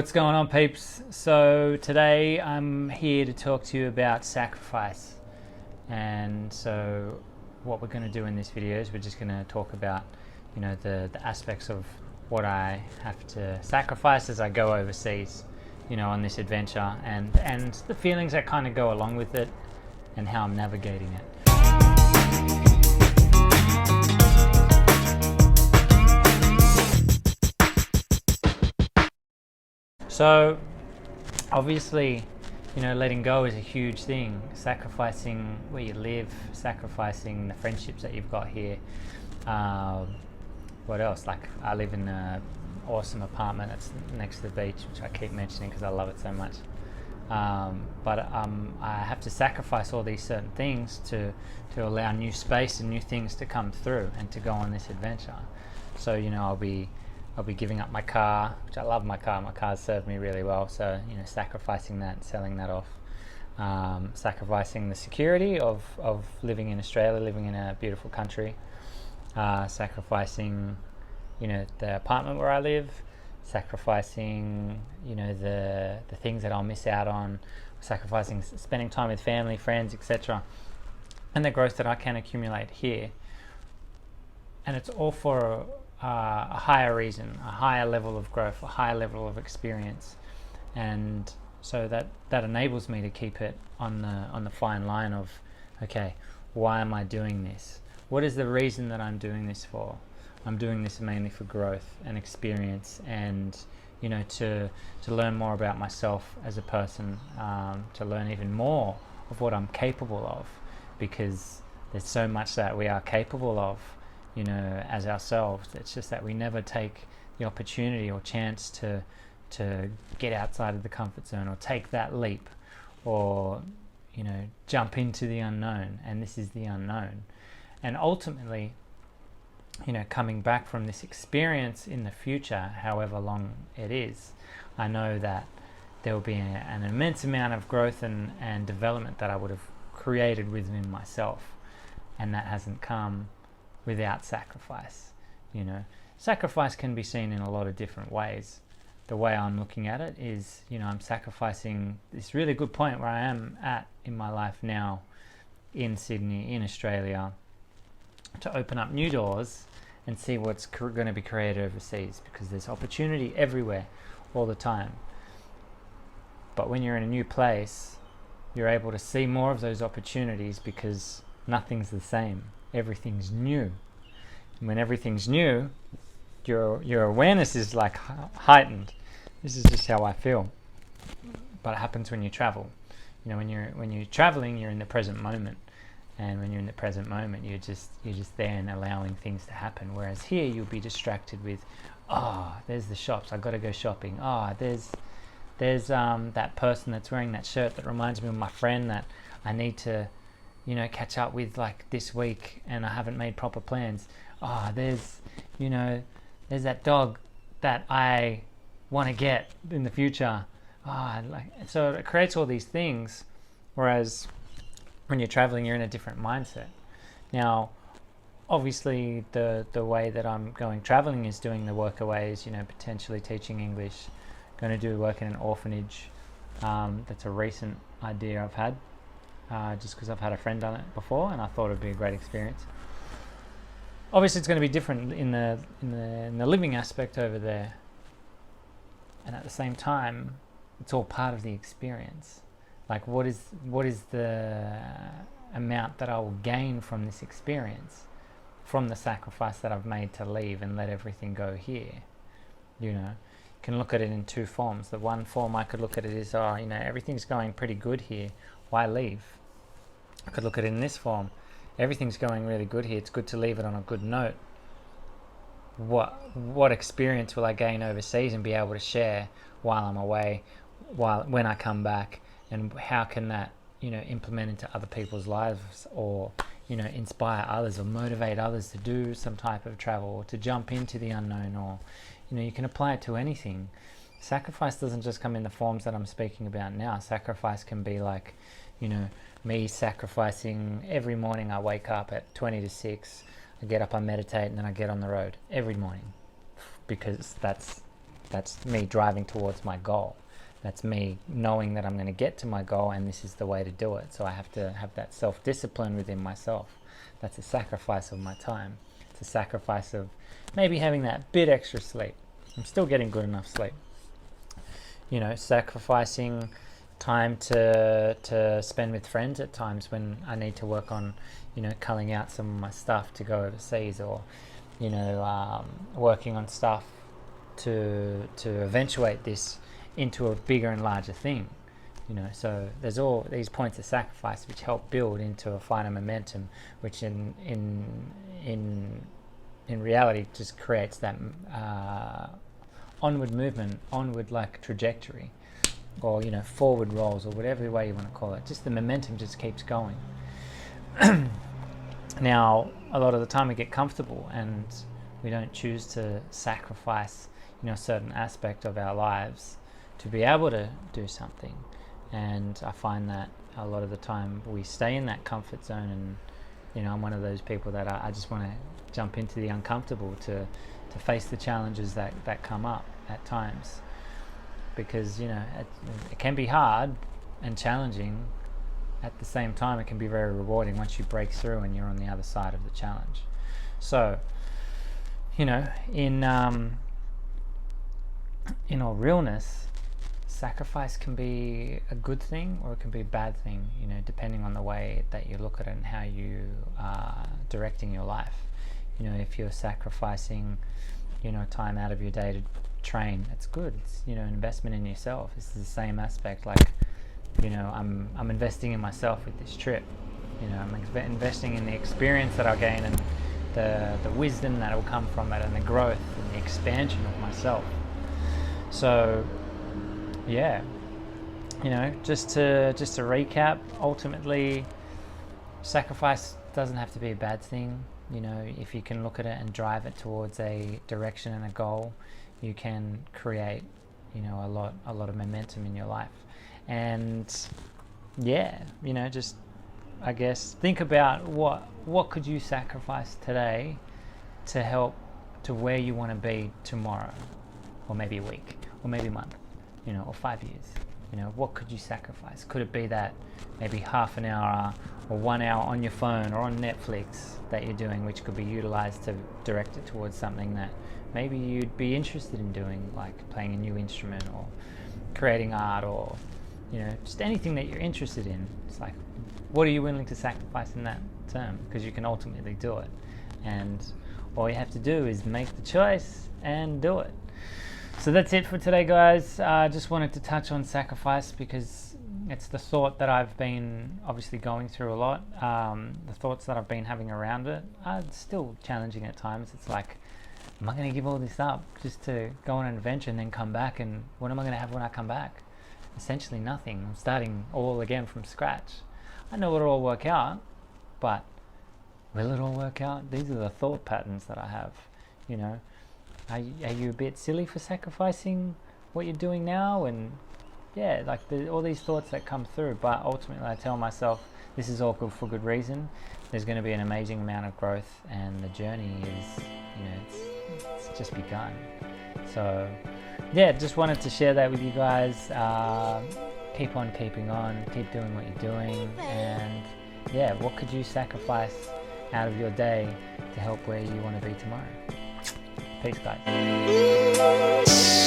What's going on, peeps? So today I'm here to talk to you about sacrifice. And so what we're going to do in this video is we're just going to talk about, the aspects of what I have to sacrifice as I go overseas, on this adventure, and the feelings that kind of go along with it and how I'm navigating it. So obviously, letting go is a huge thing. Sacrificing where you live, sacrificing the friendships that you've got here. What else? Like, I live in an awesome apartment that's next to the beach, which I keep mentioning because I love it so much. But I have to sacrifice all these certain things to allow new space and new things to come through and to go on this adventure. So I'll be giving up my car, which I love my car. My car's served me really well. So sacrificing that, selling that off, sacrificing the security of living in Australia, living in a beautiful country, sacrificing the apartment where I live, sacrificing the things that I'll miss out on, sacrificing spending time with family, friends, etc., and the growth that I can accumulate here. And it's all for a higher reason, a higher level of growth, a higher level of experience, and so that enables me to keep it on the fine line of, okay, why am I doing this? What is the reason that I'm doing this for? I'm doing this mainly for growth and experience, and to learn more about myself as a person, to learn even more of what I'm capable of, because there's so much that we are capable of, as ourselves. It's just that we never take the opportunity or chance to get outside of the comfort zone, or take that leap, or jump into the unknown. And this is the unknown. And ultimately, coming back from this experience in the future, however long it is, I know that there will be an immense amount of growth and development that I would have created within myself, and that hasn't come without sacrifice. Sacrifice can be seen in a lot of different ways. The way I'm looking at it is, I'm sacrificing this really good point where I am at in my life now in Sydney, in Australia, to open up new doors and see what's going to be created overseas, because there's opportunity everywhere all the time. But when you're in a new place, you're able to see more of those opportunities, because nothing's the same. Everything's new. And when everything's new, your awareness is like heightened. This is just how I feel. But it happens when you travel. When you're traveling, you're in the present moment. And when you're in the present moment, you're just there and allowing things to happen. Whereas here, you'll be distracted with, there's the shops, I've got to go shopping. There's that person that's wearing that shirt that reminds me of my friend that I need to catch up with, like, this week, and I haven't made proper plans. There's that dog that I want to get in the future. So it creates all these things, whereas when you're traveling, you're in a different mindset. Now, obviously, the way that I'm going traveling is doing the workaways, potentially teaching English, going to do work in an orphanage. That's a recent idea I've had, just because I've had a friend done it before, and I thought it'd be a great experience. Obviously, it's going to be different in the living aspect over there, and at the same time, it's all part of the experience. Like, what is the amount that I will gain from this experience, from the sacrifice that I've made to leave and let everything go here? You can look at it in two forms. The one form I could look at it is, everything's going pretty good here. Why leave? I could look at it in this form. Everything's going really good here. It's good to leave it on a good note. What experience will I gain overseas and be able to share while I'm away, when I come back, and how can that implement into other people's lives, or inspire others or motivate others to do some type of travel, or to jump into the unknown, or you can apply it to anything. Sacrifice doesn't just come in the forms that I'm speaking about now. Sacrifice can be like, me sacrificing every morning. I wake up at 20 to 6, I get up, I meditate, and then I get on the road every morning, because that's That's me driving towards my goal. That's me knowing that I'm going to get to my goal and this is the way to do it. So I have to have that self-discipline within myself. That's a sacrifice of my time. It's a sacrifice of maybe having that bit extra sleep. I'm still getting good enough sleep. Sacrificing time to spend with friends at times when I need to work on, culling out some of my stuff to go overseas, or, working on stuff to eventuate this into a bigger and larger thing. So there's all these points of sacrifice which help build into a finer momentum, which in reality just creates that onward movement, onward like trajectory, or forward rolls, or whatever way you want to call it. Just the momentum just keeps going. Now, a lot of the time we get comfortable and we don't choose to sacrifice a certain aspect of our lives to be able to do something. And I find that a lot of the time we stay in that comfort zone, and I'm one of those people that I just want to jump into the uncomfortable to face the challenges that come up at times, because it can be hard and challenging. At the same time, it can be very rewarding once you break through and you're on the other side of the challenge. So in all realness, sacrifice can be a good thing or it can be a bad thing, depending on the way that you look at it and how you are directing your life. If you're sacrificing time out of your day to train, it's good. It's an investment in yourself. This is the same aspect, like I'm investing in myself with this trip. I'm investing in the experience that I'll gain, and the wisdom that will come from it, and the growth and the expansion of myself. So just to recap, ultimately sacrifice doesn't have to be a bad thing. If you can look at it and drive it towards a direction and a goal, you can create a lot of momentum in your life. And just I guess think about what could you sacrifice today to help to where you want to be tomorrow, or maybe a week, or maybe a month, or 5 years. What could you sacrifice? Could it be that maybe half an hour or 1 hour on your phone or on Netflix that you're doing, which could be utilized to direct it towards something that maybe you'd be interested in doing, like playing a new instrument or creating art, or just anything that you're interested in. It's like, what are you willing to sacrifice in that term? Because you can ultimately do it, and all you have to do is make the choice and do it. So that's it for today, guys. I just wanted to touch on sacrifice because it's the thought that I've been obviously going through a lot. The thoughts that I've been having around it are still challenging at times. It's like, am I going to give all this up just to go on an adventure and then come back? And what am I going to have when I come back? Essentially nothing. I'm starting all again from scratch. I know it'll all work out, but will it all work out? These are the thought patterns that I have. Are you a bit silly for sacrificing what you're doing now? And all these thoughts that come through, but ultimately I tell myself this is all good for good reason. There's going to be an amazing amount of growth, and the journey is, it's just begun. So just wanted to share that with you guys. Keep on keeping on, keep doing what you're doing, and what could you sacrifice out of your day to help where you want to be tomorrow? Peace, guys.